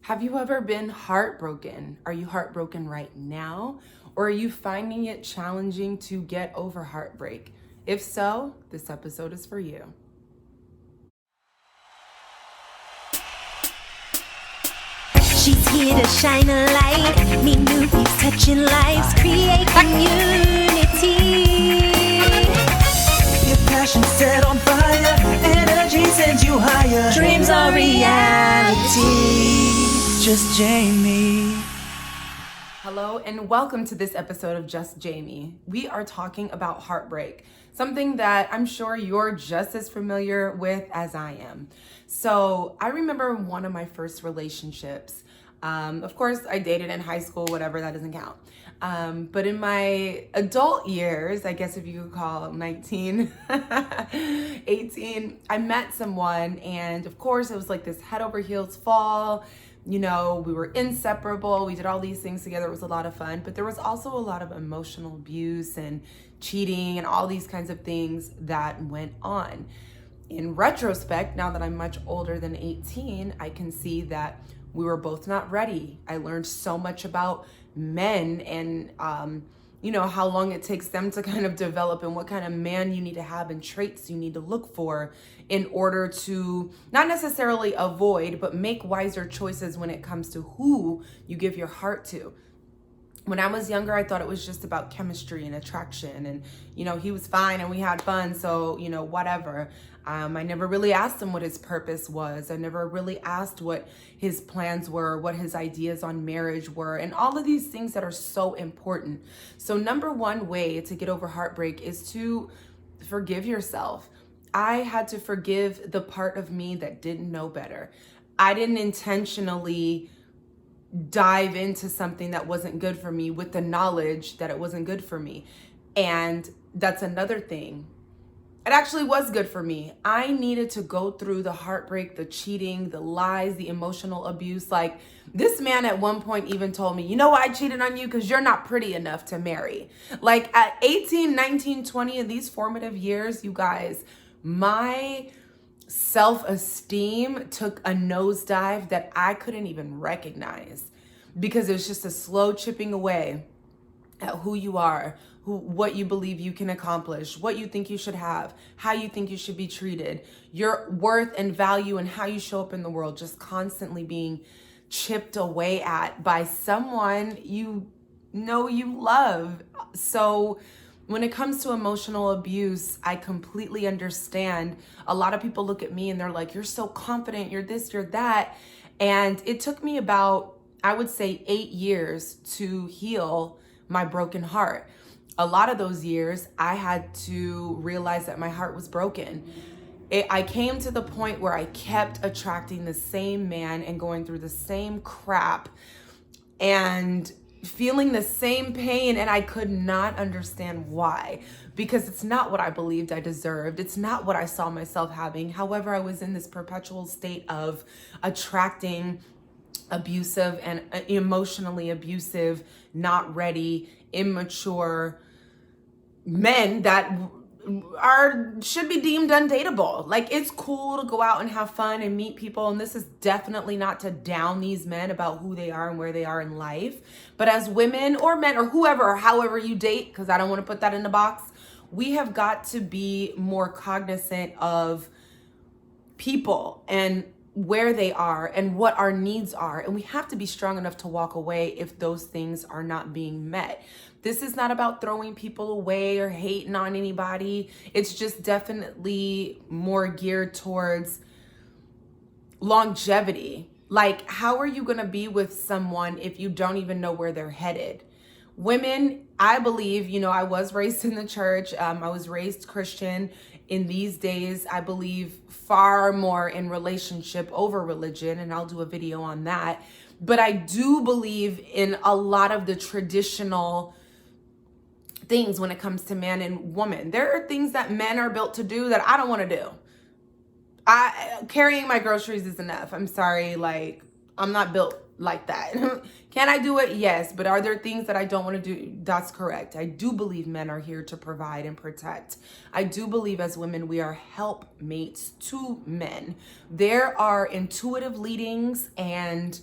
Have you ever been heartbroken? Are you heartbroken right now? Or are you finding it challenging to get over heartbreak? If so, this episode is for you. She's here to shine a light, meet newbies, touching lives, create community. Your passion set on fire, energy sends you higher. Dreams are reality. Just Jamie. Hello and welcome to this episode of Just Jamie. We are talking about heartbreak, something that I'm sure you're just as familiar with as I am. So I remember one of my first relationships. Of course, I dated in high school, whatever, that doesn't count. But in my adult years, I guess if you could call 19, 18, I met someone, and of course it was like this head over heels fall. You know, we were inseparable. We did all these things together. It was a lot of fun, but there was also a lot of emotional abuse and cheating and all these kinds of things that went on. In retrospect, now that I'm much older than 18, I can see that we were both not ready. I learned so much about men and, how long it takes them to kind of develop and what kind of man you need to have and traits you need to look for in order to not necessarily avoid, but make wiser choices when it comes to who you give your heart to. When I was younger, I thought it was just about chemistry and attraction and, he was fine and we had fun. So, whatever. I never really asked him what his purpose was. I never really asked what his plans were, what his ideas on marriage were, and all of these things that are so important. So number one way to get over heartbreak is to forgive yourself. I had to forgive the part of me that didn't know better. I didn't intentionally dive into something that wasn't good for me with the knowledge that it wasn't good for me. And that's another thing. It actually was good for me. I needed to go through the heartbreak, the cheating, the lies, the emotional abuse. Like this man at one point even told me, you know why I cheated on you? Because you're not pretty enough to marry. Like at 18, 19, 20, in these formative years, you guys, my self-esteem took a nosedive that I couldn't even recognize because it was just a slow chipping away at who you are, what you believe you can accomplish, what you think you should have, how you think you should be treated, your worth and value and how you show up in the world, just constantly being chipped away at by someone you love. So when it comes to emotional abuse, I completely understand. A lot of people look at me and they're like, you're so confident, you're this, you're that. And it took me about, I would say, 8 years to heal my broken heart. A lot of those years, I had to realize that my heart was broken. I came to the point where I kept attracting the same man and going through the same crap and feeling the same pain, and I could not understand why, because it's not what I believed I deserved. It's not what I saw myself having. However, I was in this perpetual state of attracting abusive and emotionally abusive, not ready, immature men that should be deemed undateable. Like, it's cool to go out and have fun and meet people, and this is definitely not to down these men about who they are and where they are in life. But as women or men or whoever or however you date, because I don't want to put that in the box, we have got to be more cognizant of people and where they are and what our needs are. And we have to be strong enough to walk away if those things are not being met. This is not about throwing people away or hating on anybody. It's just definitely more geared towards longevity. Like, how are you going to be with someone if you don't even know where they're headed? Women, I believe, I was raised in the church. I was raised Christian. In these days, I believe far more in relationship over religion, and I'll do a video on that. But I do believe in a lot of the traditional things when it comes to man and woman. There are things that men are built to do that I don't want to do. Carrying my groceries is enough. I'm sorry, I'm not built like that. Can I do it? Yes. But are there things that I don't want to do? That's correct. I do believe men are here to provide and protect. I do believe as women, we are helpmates to men. There are intuitive leadings and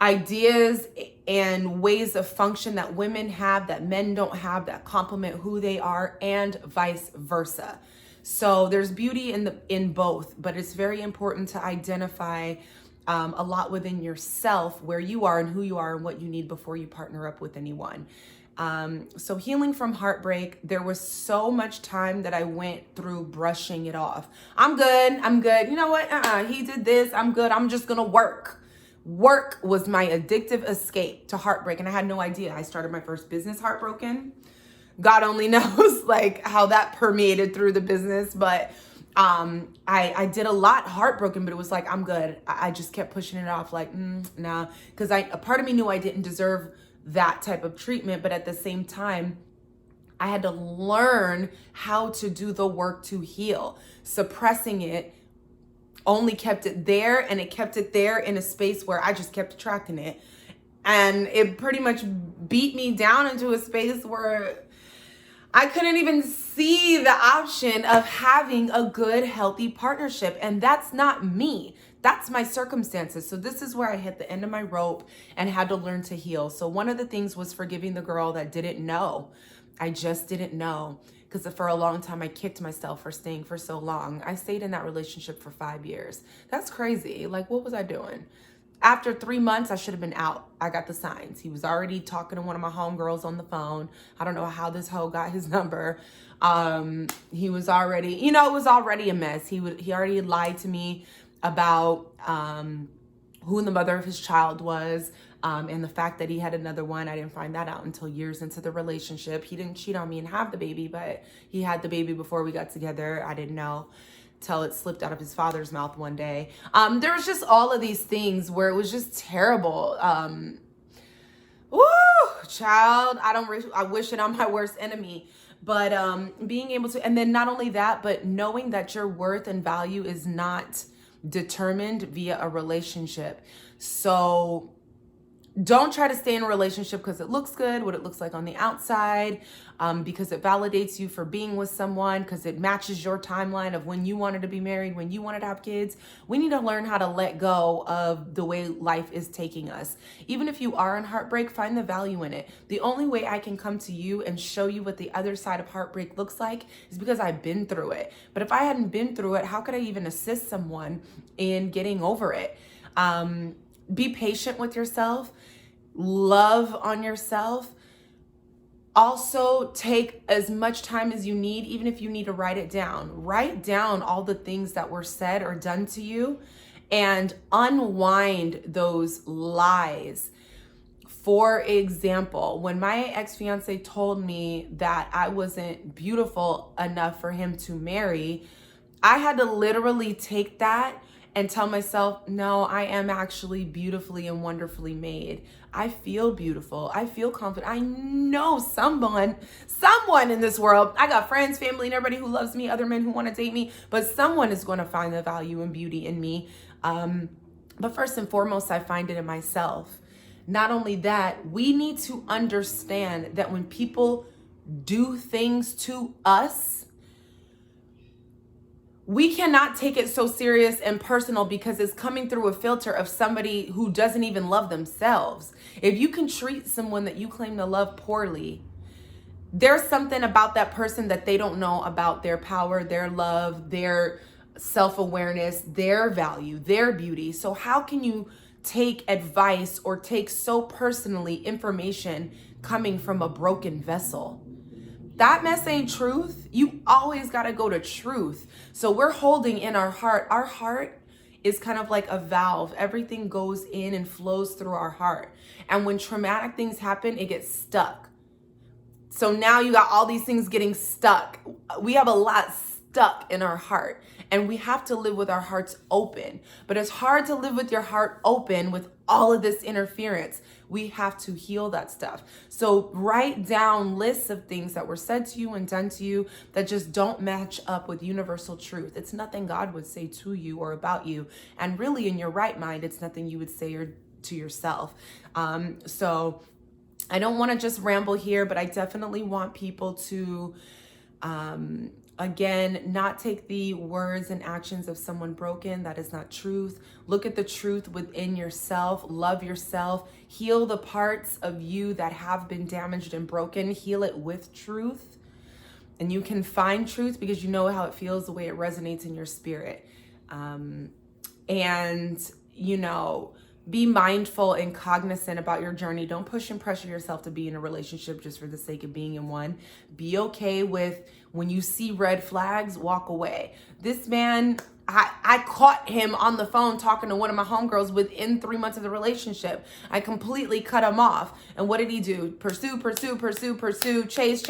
ideas and ways of function that women have that men don't have that complement who they are, and vice versa. So there's beauty in both, but it's very important to identify a lot within yourself where you are and who you are and what you need before you partner up with anyone. So healing from heartbreak, there was so much time that I went through brushing it off. I'm good. You know what? He did this. I'm good. I'm just gonna work. Work was my addictive escape to heartbreak, and I had no idea. I started my first business heartbroken. God only knows like how that permeated through the business, but I did a lot heartbroken, but it was like, I'm good. I just kept pushing it off like, nah, because a part of me knew I didn't deserve that type of treatment, but at the same time, I had to learn how to do the work to heal. Suppressing it only kept it there, and it kept it there in a space where I just kept attracting it. And it pretty much beat me down into a space where I couldn't even see the option of having a good, healthy partnership. And that's not me. That's my circumstances. So this is where I hit the end of my rope and had to learn to heal. So one of the things was forgiving the girl that didn't know. I just didn't know. Because for a long time, I kicked myself for staying for so long. I stayed in that relationship for 5 years. That's crazy. Like, what was I doing? After 3 months, I should have been out. I got the signs. He was already talking to one of my homegirls on the phone. I don't know how this hoe got his number. He was already, it was already a mess. He already lied to me about who the mother of his child was. And the fact that he had another one, I didn't find that out until years into the relationship. He didn't cheat on me and have the baby, but he had the baby before we got together. I didn't know till it slipped out of his father's mouth one day. There was just all of these things where it was just terrible. Child, I wish it on my worst enemy. But being able to, and then not only that, but knowing that your worth and value is not determined via a relationship. So don't try to stay in a relationship because it looks good, what it looks like on the outside, because it validates you for being with someone, because it matches your timeline of when you wanted to be married, when you wanted to have kids. We need to learn how to let go of the way life is taking us. Even if you are in heartbreak, find the value in it. The only way I can come to you and show you what the other side of heartbreak looks like is because I've been through it. But if I hadn't been through it, how could I even assist someone in getting over it? Be patient with yourself. Love on yourself. Also, take as much time as you need, even if you need to write it down. Write down all the things that were said or done to you and unwind those lies. For example, when my ex-fiance told me that I wasn't beautiful enough for him to marry, I had to literally take that and tell myself, no, I am actually beautifully and wonderfully made. I feel beautiful. I feel confident. I know someone in this world, I got friends, family, and everybody who loves me, other men who want to date me, but someone is going to find the value and beauty in me. But first and foremost, I find it in myself. Not only that, we need to understand that when people do things to us, we cannot take it so serious and personal because it's coming through a filter of somebody who doesn't even love themselves. If you can treat someone that you claim to love poorly, there's something about that person that they don't know about their power, their love, their self-awareness, their value, their beauty. So how can you take advice or take so personally information coming from a broken vessel? That mess ain't truth. You always got to go to truth. So we're holding in our heart. Our heart is kind of like a valve. Everything goes in and flows through our heart. And when traumatic things happen, it gets stuck. So now you got all these things getting stuck. We have a lot stuck in our heart, and we have to live with our hearts open. But it's hard to live with your heart open with all of this interference. We have to heal that stuff. So write down lists of things that were said to you and done to you that just don't match up with universal truth. It's nothing God would say to you or about you. And really, in your right mind, it's nothing you would say or to yourself. So I don't want to just ramble here, but I definitely want people to Again, not take the words and actions of someone broken. That is not truth. Look at the truth within yourself. Love yourself. Heal the parts of you that have been damaged and broken. Heal it with truth. And you can find truth because you know how it feels, the way it resonates in your spirit. Be mindful and cognizant about your journey. Don't push and pressure yourself to be in a relationship just for the sake of being in one. Be okay with when you see red flags, walk away. This man, I caught him on the phone talking to one of my homegirls within 3 months of the relationship. I completely cut him off. And what did he do? Pursue, chase,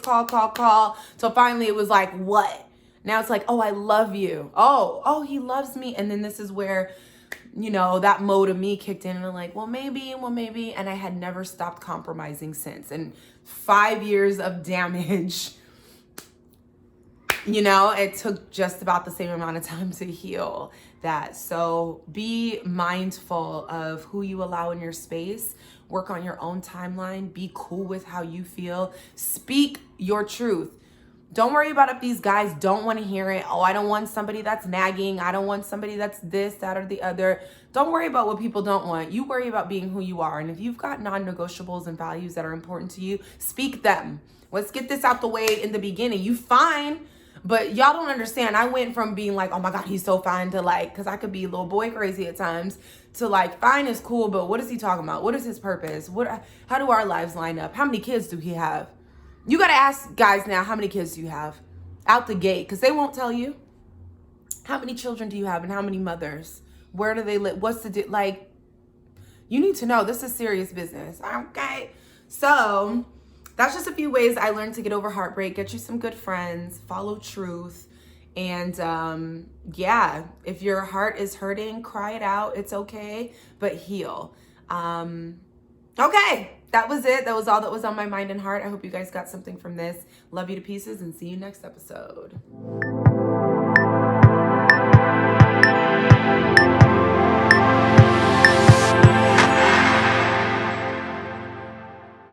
call. So finally it was like, what? Now it's like, oh, I love you. Oh, he loves me. And then this is where, that mode of me kicked in and I'm like, well, maybe. And I had never stopped compromising since. And 5 years of damage, it took just about the same amount of time to heal that. So be mindful of who you allow in your space. Work on your own timeline. Be cool with how you feel. Speak your truth. Don't worry about if these guys don't want to hear it. Oh, I don't want somebody that's nagging. I don't want somebody that's this, that, or the other. Don't worry about what people don't want. You worry about being who you are. And if you've got non-negotiables and values that are important to you, speak them. Let's get this out the way in the beginning. You fine, but y'all don't understand. I went from being like, oh my God, he's so fine to because I could be a little boy crazy at times, to fine is cool, but what is he talking about? What is his purpose? How do our lives line up? How many kids do he have? You got to ask guys now, how many kids do you have? Out the gate, because they won't tell you. How many children do you have and how many mothers? Where do they live? What's the you need to know. This is serious business. Okay. So that's just a few ways I learned to get over heartbreak. Get you some good friends. Follow truth. And if your heart is hurting, cry it out. It's okay, but heal. Okay. That was it. That was all that was on my mind and heart. I hope you guys got something from this. Love you to pieces and see you next episode.